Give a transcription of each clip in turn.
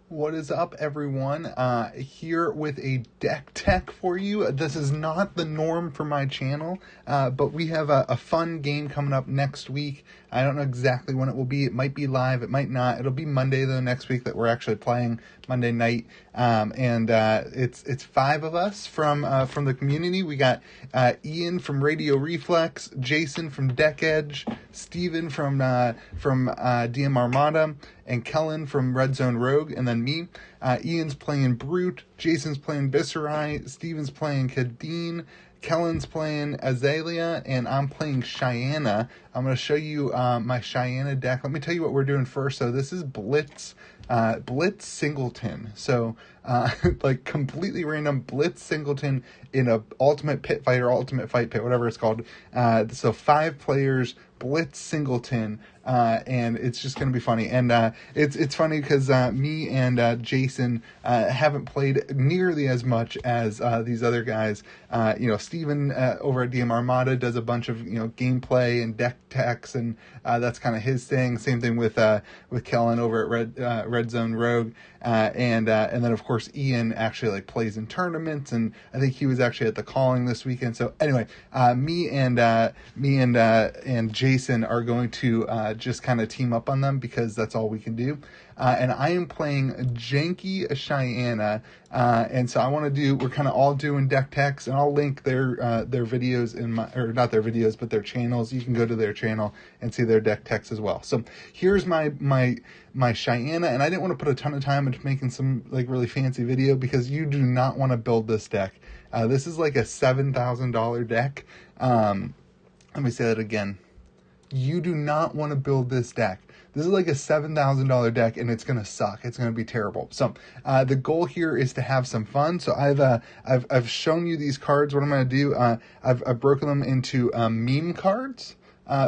What is up, everyone? Here with a deck tech for you. This is not the norm for my channel, but we have a fun game coming up next week. I don't know exactly when it will be. It might be live, it might not. It'll be Monday, though, next week that we're actually playing, Monday night. It's five of us from the community. We got Ian from Radio Reflex, Jason from Deck Edge, Steven from DM Armada, and Kellen from Red Zone Rogue, and then me. Ian's playing Brute, Jason's playing Viscerai, Steven's playing Kadeen, Kellen's playing Azalea, and I'm playing Shiyana. I'm going to show you my Shiyana deck. Let me tell you what we're doing first. So this is Blitz Singleton. So like completely random Blitz Singleton in a ultimate pit fight or ultimate fight pit, whatever it's called. So 5 players, Blitz Singleton, and it's just going to be funny. And it's funny because me and Jason haven't played nearly as much as these other guys. Steven over at DM Armada does a bunch of gameplay and deck techs, and that's kind of his thing. Same thing with Kellen over at Red Zone Rogue, and then of course Ian actually plays in tournaments, and I think he was actually at the calling this weekend. So anyway, me and Jason are going to just kind of team up on them because that's all we can do. And I am playing Janky Shiyana, and so we're kind of all doing deck techs, and I'll link their videos or not their videos, but their channels. You can go to their channel and see their deck techs as well. So here's my Shiyana, and I didn't want to put a ton of time into making some really fancy video because you do not want to build this deck. This is like a $7,000 deck. Let me say that again. You do not want to build this deck. This is like a $7,000 deck, and it's going to suck. It's going to be terrible. So the goal here is to have some fun. So I've shown you these cards. What I'm going to do, I've broken them into meme cards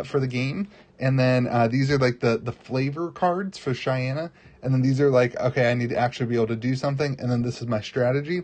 for the game, and then these are like the flavor cards for Shiyana. And then these are okay, I need to actually be able to do something. And then this is my strategy.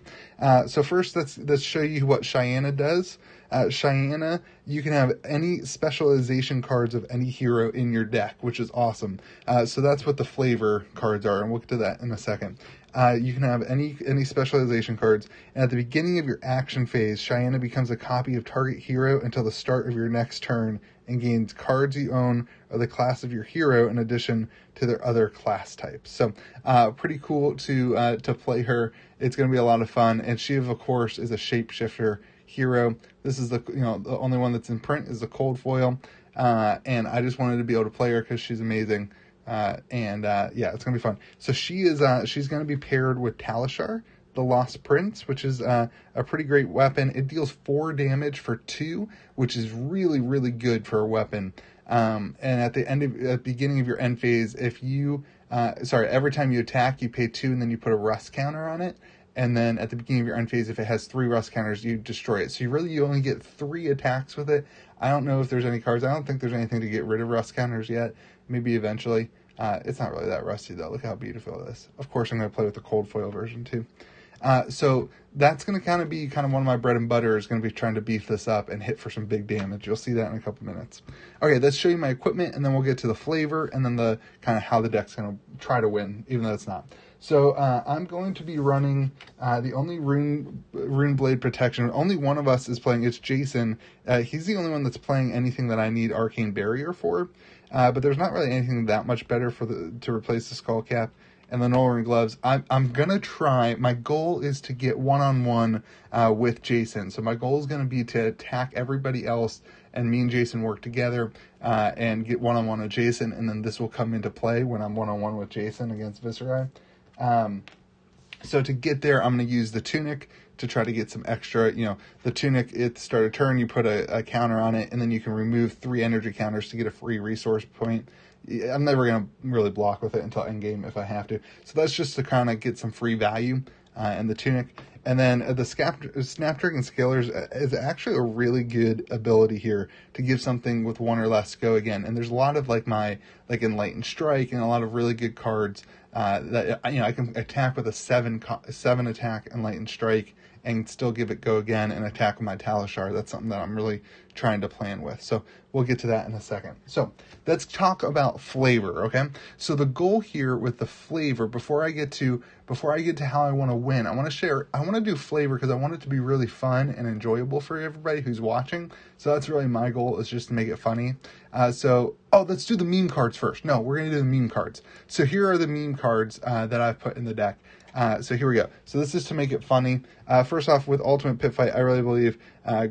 So first, let's show you what Shiyana does. Shiyana, you can have any specialization cards of any hero in your deck, which is awesome. So that's what the flavor cards are, and we'll get to that in a second. You can have any specialization cards, and at the beginning of your action phase, Shiyana becomes a copy of target hero until the start of your next turn, and gains cards you own or the class of your hero in addition to their other class types. So pretty cool to play her. It's going to be a lot of fun, and she of course is a shapeshifter hero. This is the only one that's in print is the cold foil, and I just wanted to be able to play her because she's amazing. Yeah, it's gonna be fun. So she's gonna be paired with Talishar, the Lost Prince, which is a pretty great weapon. It deals 4 damage for 2, which is really, really good for a weapon. And at the beginning of your end phase, if you every time you attack, you pay 2, and then you put a rust counter on it. And then at the beginning of your end phase, if it has 3 rust counters, you destroy it. So you only get 3 attacks with it. I don't know if there's any cards. I don't think there's anything to get rid of rust counters yet. Maybe eventually. It's not really that rusty, though. Look how beautiful it is. Of course, I'm going to play with the cold foil version, too. So that's going to be one of my bread and butter is going to be trying to beef this up and hit for some big damage. You'll see that in a couple minutes. Okay, let's show you my equipment, and then we'll get to the flavor, and then the kind of how the deck's going to try to win, even though it's not. So I'm going to be running the only Rune Blade protection. Only one of us is playing. It's Jason. He's the only one that's playing anything that I need Arcane Barrier for. But there's not really anything that much better to replace the Skull Cap. And the Null Ring Gloves. I'm going to try. My goal is to get one-on-one with Jason. So my goal is going to be to attack everybody else, and me and Jason work together and get one-on-one with Jason. And then this will come into play when I'm one-on-one with Jason against Viscerai. So to get there, I'm going to use the Tunic to try to get some extra, the Tunic, at the start of turn, you put a counter on it, and then you can remove 3 energy counters to get a free resource point. I'm never going to really block with it until endgame if I have to. So that's just to kind of get some free value in the Tunic. And then the Snapdragon Scalers is actually a really good ability here to give something with 1 or less go again. And there's a lot of my Enlightened Strike and a lot of really good cards that I can attack with a 7 attack and lightning strike and still give it go again and attack with my Talishar. That's something that I'm really trying to plan with. So we'll get to that in a second. So let's talk about flavor, okay? So the goal here with the flavor, before I get to how I want to win, I want to do flavor because I want it to be really fun and enjoyable for everybody who's watching. So that's really my goal, is just to make it funny. Let's do the meme cards first. No, we're going to do the meme cards. So here are the meme cards that I've put in the deck. So here we go. So this is to make it funny. First off, with Ultimate Pit Fight, I really believe, I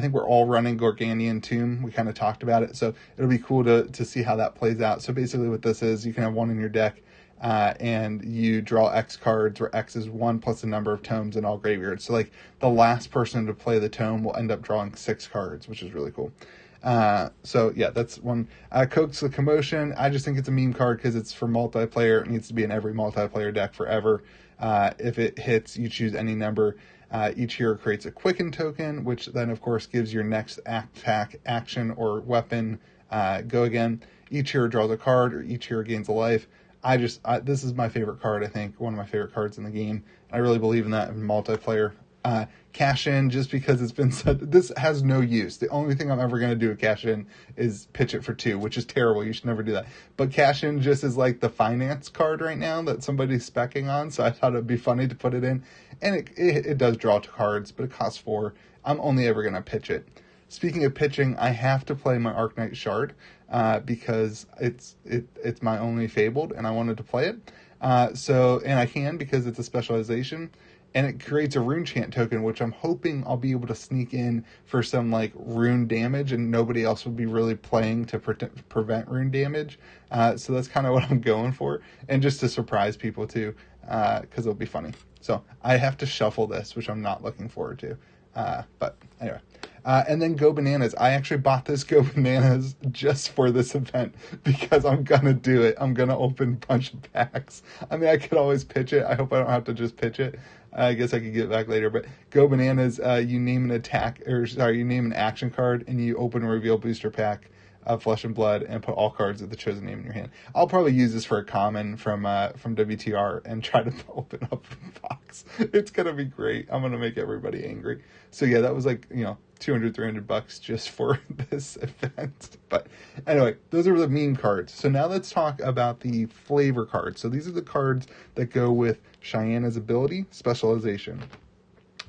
think we're all running Gorganian Tomb. We kind of talked about it, so it'll be cool to see how that plays out. So basically what this is, you can have one in your deck, and you draw X cards, where X is 1 plus the number of tomes in all graveyards. So like the last person to play the tome will end up drawing 6 cards, which is really cool. So yeah, that's one. Coax the Commotion. I just think it's a meme card because it's for multiplayer. It needs to be in every multiplayer deck forever. If it hits, you choose any number. Each hero creates a Quicken token, which then of course gives your next attack, action, or weapon go again. Each hero draws a card, or each hero gains a life. This is my favorite card. I think one of my favorite cards in the game. I really believe in that in multiplayer. Cash in, just because it's been said, this has no use. The only thing I'm ever going to do with cash in is pitch it for 2, which is terrible. You should never do that. But cash in just is like the finance card right now that somebody's specking on, so I thought it'd be funny to put it in. And it does draw 2 cards, but it costs 4. I'm only ever going to pitch it. Speaking of pitching, I have to play my Arknight Shard because it's my only Fabled, and I wanted to play it. And I can because it's a specialization. And it creates a rune chant token, which I'm hoping I'll be able to sneak in for some like rune damage, and nobody else will be really playing to prevent rune damage. So that's kind of what I'm going for, and just to surprise people too, because it'll be funny. So I have to shuffle this, which I'm not looking forward to. But anyway. And then Go Bananas. I actually bought this Go Bananas just for this event because I'm going to do it. I'm going to open a bunch of packs. I mean, I could always pitch it. I hope I don't have to just pitch it. I guess I could get it back later. But Go Bananas, you name an action card, and you open a reveal booster pack of Flesh and Blood and put all cards of the chosen name in your hand. I'll probably use this for a common from WTR and try to open up the box. It's going to be great. I'm going to make everybody angry. So yeah, that was like, $200-$300 just for this event. But anyway, those are the meme cards. So now let's talk about the flavor cards. So these are the cards that go with Shiyana's ability, Specialization.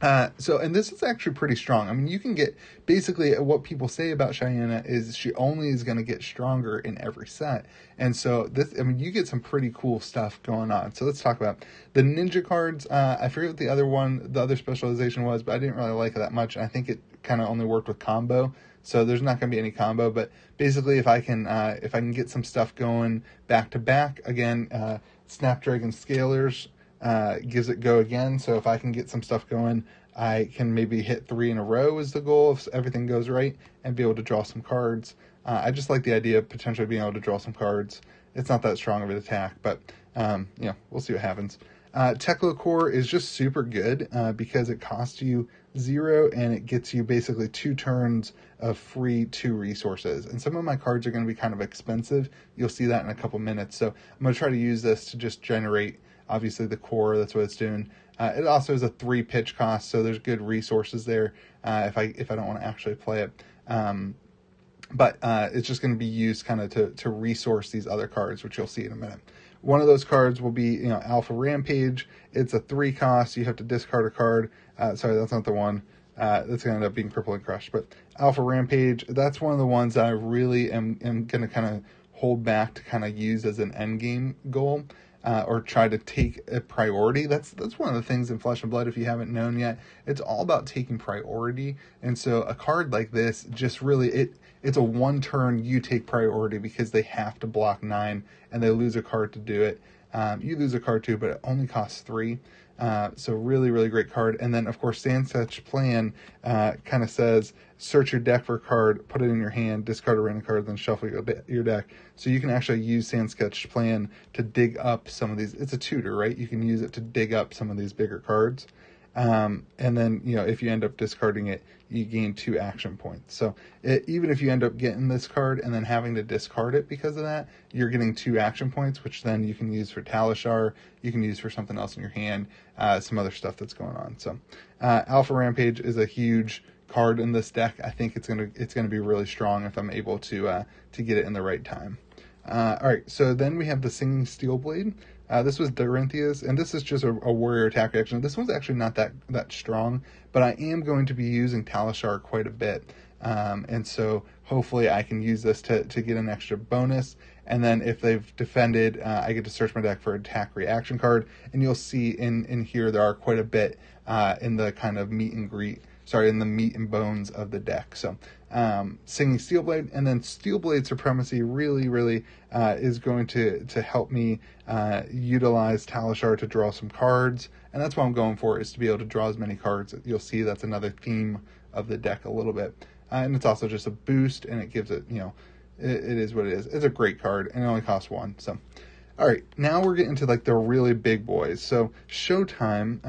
And this is actually pretty strong. I mean, you can get, basically what people say about Shiyana is she only is going to get stronger in every set. And so you get some pretty cool stuff going on. So let's talk about the ninja cards. I forget what the other specialization was, but I didn't really like it that much. I think it kind of only worked with combo. So there's not going to be any combo, but basically if I can get some stuff going back to back, again, Snapdragon Scalers, gives it go again. So if I can get some stuff going, I can maybe hit 3 in a row is the goal if everything goes right, and be able to draw some cards. I just like the idea of potentially being able to draw some cards. It's not that strong of an attack, but we'll see what happens. Teklo Core is just super good because it costs you 0 and it gets you basically 2 turns of free 2 resources. And some of my cards are going to be kind of expensive. You'll see that in a couple minutes. So I'm going to try to use this to just generate, obviously, the core. That's what it's doing. It also has a 3 pitch cost, so there's good resources there if I don't want to actually play it. But it's just going to be used kind of to resource these other cards, which you'll see in a minute. One of those cards will be, Alpha Rampage. It's a 3 cost. You have to discard a card. Sorry, that's not the one. That's going to end up being Cripple and Crush. But Alpha Rampage, that's one of the ones that I really am going to kind of hold back to kind of use as an end game goal. Or try to take a priority. That's one of the things in Flesh and Blood, if you haven't known yet. It's all about taking priority. And so a card like this just really, it's a 1 turn you take priority because they have to block 9 and they lose a card to do it. You lose a card too, but it only costs 3. So really, really great card. And then, of course, Sandsketch Plan kind of says, search your deck for a card, put it in your hand, discard a random card, then shuffle your deck. So you can actually use Sandsketch Plan to dig up some of these. It's a tutor, right? You can use it to dig up some of these bigger cards. And then, if you end up discarding it, you gain 2 action points. So even if you end up getting this card and then having to discard it because of that, you're getting 2 action points, which then you can use for Talishar, you can use for something else in your hand, some other stuff that's going on. So Alpha Rampage is a huge card in this deck. I think it's gonna be really strong if I'm able to get it in the right time. All right, so then we have the Singing Steelblade. This was Dorinthia's, and this is just a warrior attack reaction. This one's actually not that strong, but I am going to be using Talishar quite a bit. And so hopefully I can use this to get an extra bonus. And then if they've defended, I get to search my deck for attack reaction card. And you'll see in here there are quite a bit in the kind of meat and bones of the deck. So Singing Steelblade, and then Steelblade Supremacy really is going to help me utilize Talishar to draw some cards, and that's what I'm going for, is to be able to draw as many cards. You'll see that's another theme of the deck a little bit, and it's also just a boost, and it gives it, it is what it is. It's a great card, and it only costs 1. So all right, now we're getting to like the really big boys. So Showtime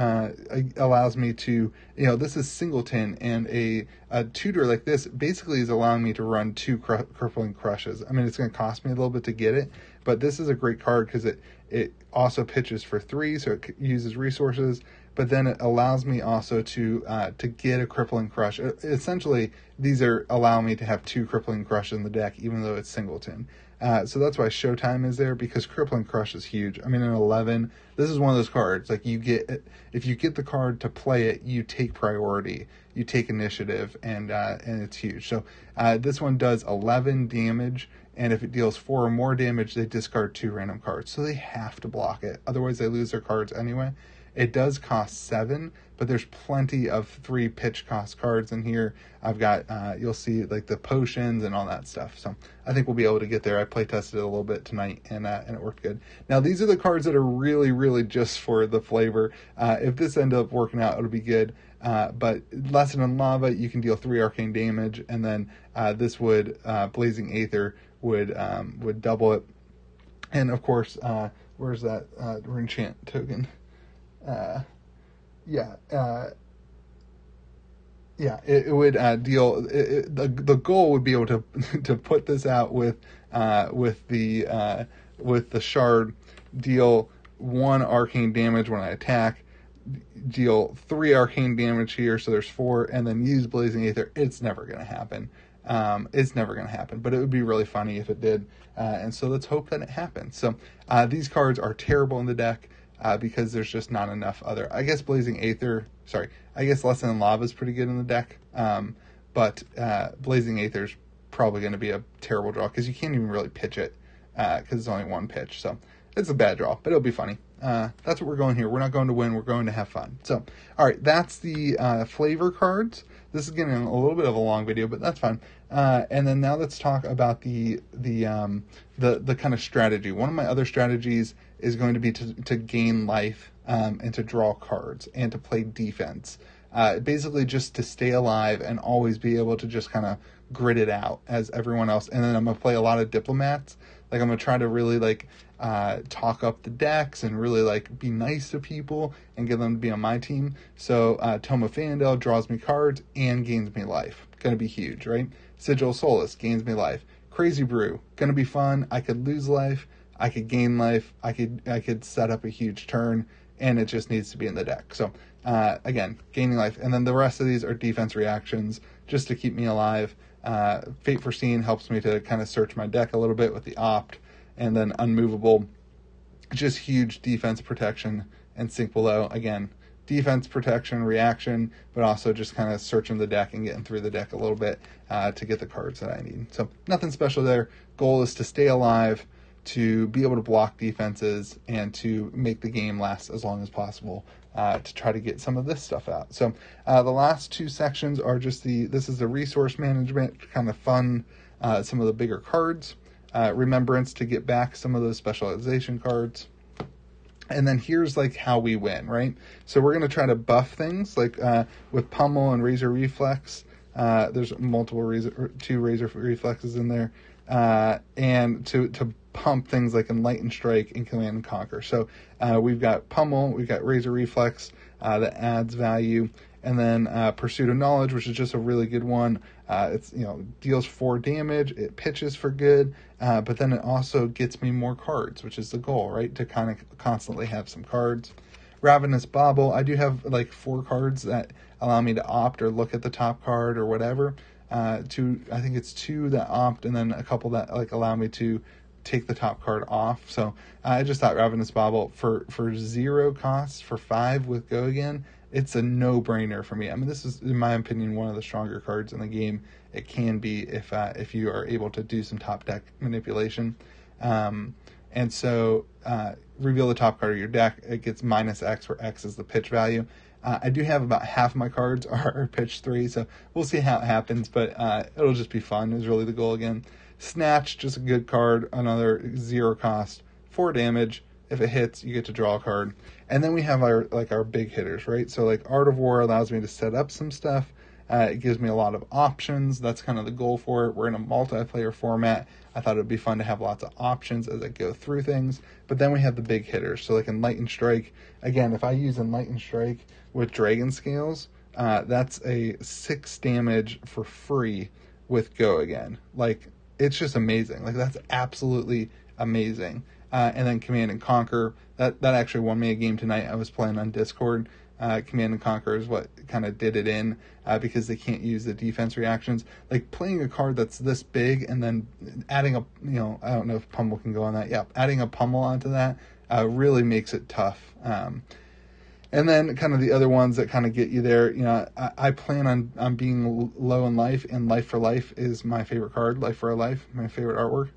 allows me to, this is Singleton, and a tutor like this basically is allowing me to run 2 Crippling Crushes. I mean, it's going to cost me a little bit to get it, but this is a great card because it also pitches for 3, so it uses resources, but then it allows me also to get a Crippling Crush. Essentially, these are allowing me to have 2 Crippling Crush in the deck, even though it's Singleton. So that's why Showtime is there, because Crippling Crush is huge. I mean, in 11, this is one of those cards, like if you get the card to play it, you take priority, you take initiative, and it's huge. So this one does 11 damage, and if it deals 4 or more damage, they discard 2 random cards. So they have to block it, otherwise they lose their cards anyway. It does cost 7, but there's plenty of 3 pitch cost cards in here. I've got, you'll see like the potions and all that stuff. So I think we'll be able to get there. I play tested it a little bit tonight, and it worked good. Now these are the cards that are really just for the flavor. If this ends up working out, it'll be good. But Lesson in Lava, you can deal 3 arcane damage, and then this would Blazing Aether would double it. And of course, where's that Enchant token? It would deal. The goal would be able to put this out with the shard, deal 1 arcane damage when I attack, deal 3 arcane damage here, so there's 4, and then use Blazing Aether. It's never going to happen. But it would be really funny if it did, and so let's hope that it happens. So these cards are terrible in the deck. Because there's just not enough other. I guess Lesson in Lava is pretty good in the deck, but Blazing Aether's probably going to be a terrible draw because you can't even really pitch it because it's only 1 pitch. So it's a bad draw, but it'll be funny. That's what we're going here. We're not going to win. We're going to have fun. So, all right, that's the flavor cards. This is getting a little bit of a long video, but that's fine. And then now let's talk about the kind of strategy. One of my other strategies is going to be to gain life and to draw cards and to play defense. Basically just to stay alive and always be able to just kind of grit it out as everyone else. And then I'm going to play a lot of diplomats. Like I'm going to try to really talk up the decks and really be nice to people and get them to be on my team. So Tome of Fandel draws me cards and gains me life. Going to be huge, right? Sigil of Solace gains me life. Crazy Brew, going to be fun. I could lose life. I could gain life. I could set up a huge turn, and it just needs to be in the deck. So again, gaining life, and then the rest of these are defense reactions just to keep me alive. Fate Foreseen helps me to kind of search my deck a little bit with the Opt, and then Unmovable, just huge defense protection, and Sink Below, again, defense protection reaction, but also just kind of searching the deck and getting through the deck a little bit to get the cards that I need. So nothing special there. Goal is to stay alive, to be able to block defenses, and to make the game last as long as possible to try to get some of this stuff out. So the last 2 sections are just this is the resource management, kind of fun, some of the bigger cards, remembrance to get back some of those specialization cards. And then here's how we win, right? So we're going to try to buff things with Pummel and Razor Reflex. There's multiple 2 Razor Reflexes in there. And to pump things like Enlightened Strike and Command and Conquer. So we've got Pummel, we've got Razor Reflex, that adds value. And then Pursuit of Knowledge, which is just a really good one. It's, deals 4 damage, it pitches for good, but then it also gets me more cards, which is the goal, right? To kind of constantly have some cards. Ravenous Bauble, I do have like 4 cards that allow me to opt or look at the top card or whatever. I think it's 2 that opt, and then a couple that like allow me to take the top card off. So I just thought Ravenous Bauble for 0 costs for 5 with Go Again, it's a no-brainer for me. I mean, this is, in my opinion, one of the stronger cards in the game. It can be if you are able to do some top deck manipulation. And so reveal the top card of your deck. It gets -X, where X is the pitch value. I do have about half of my cards are pitch 3, so we'll see how it happens, but it'll just be fun is really the goal again. Snatch, just a good card, another 0 cost, 4 damage. If it hits, you get to draw a card. And then we have our big hitters, right? So like Art of War allows me to set up some stuff. It gives me a lot of options. That's kind of the goal for it. We're in a multiplayer format. I thought it would be fun to have lots of options as I go through things. But then we have the big hitters. So like Enlightened Strike. Again, if I use Enlightened Strike with Dragon Scales, that's a 6 damage for free with Go Again. Like, it's just amazing. Like, that's absolutely amazing. And then Command and Conquer, that actually won me a game tonight. I was playing on Discord. Command and Conquer is what kind of did it in, because they can't use the defense reactions. Like, playing a card that's this big and then adding a, I don't know if Pummel can go on that. Yeah, adding a Pummel onto that really makes it tough. And then kind of the other ones that kind of get you there, I plan on being low in life, and Life for Life is my favorite card. Life for a Life, my favorite artwork.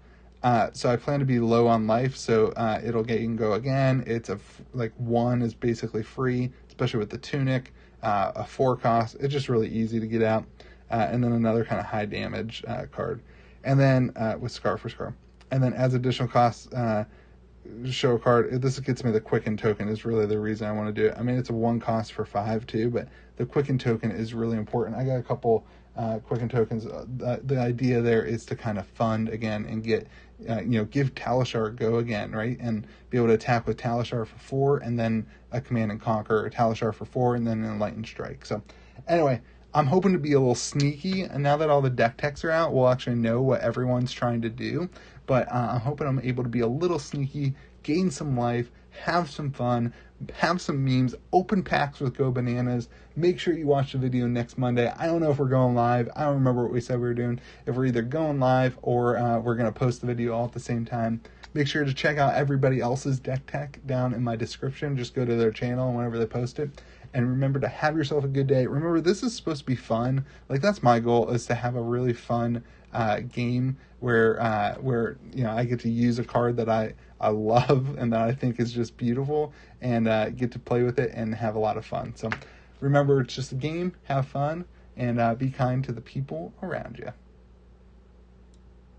So I plan to be low on life, so it'll get you can Go Again. It's 1 is basically free, especially with the Tunic. A 4 cost, it's just really easy to get out. And then another kind of high damage card. And then with Scar for Scar. And then as additional costs, show a card. This gets me the Quicken token is really the reason I want to do it. I mean, it's a 1 cost for 5 too, but the Quicken token is really important. I got a couple Quicken tokens. The idea there is to kind of fund again and get, give Talishar a Go Again, right? And be able to attack with Talishar for 4, and then a Command and Conquer, or Talishar for 4, and then an Enlightened Strike. So anyway, I'm hoping to be a little sneaky, and now that all the deck techs are out, we'll actually know what everyone's trying to do. But I'm hoping I'm able to be a little sneaky, gain some life, have some fun, have some memes, open packs with Go Bananas. Make sure you watch the video next Monday. I don't know if we're going live. I don't remember what we said we were doing. If we're either going live or we're going to post the video all at the same time. Make sure to check out everybody else's deck tech down in my description. Just go to their channel whenever they post it. And remember to have yourself a good day. Remember, this is supposed to be fun. Like, that's my goal, is to have a really fun game where I get to use a card that I love and that I think is just beautiful, and get to play with it and have a lot of fun. So remember, it's just a game. Have fun, and be kind to the people around you.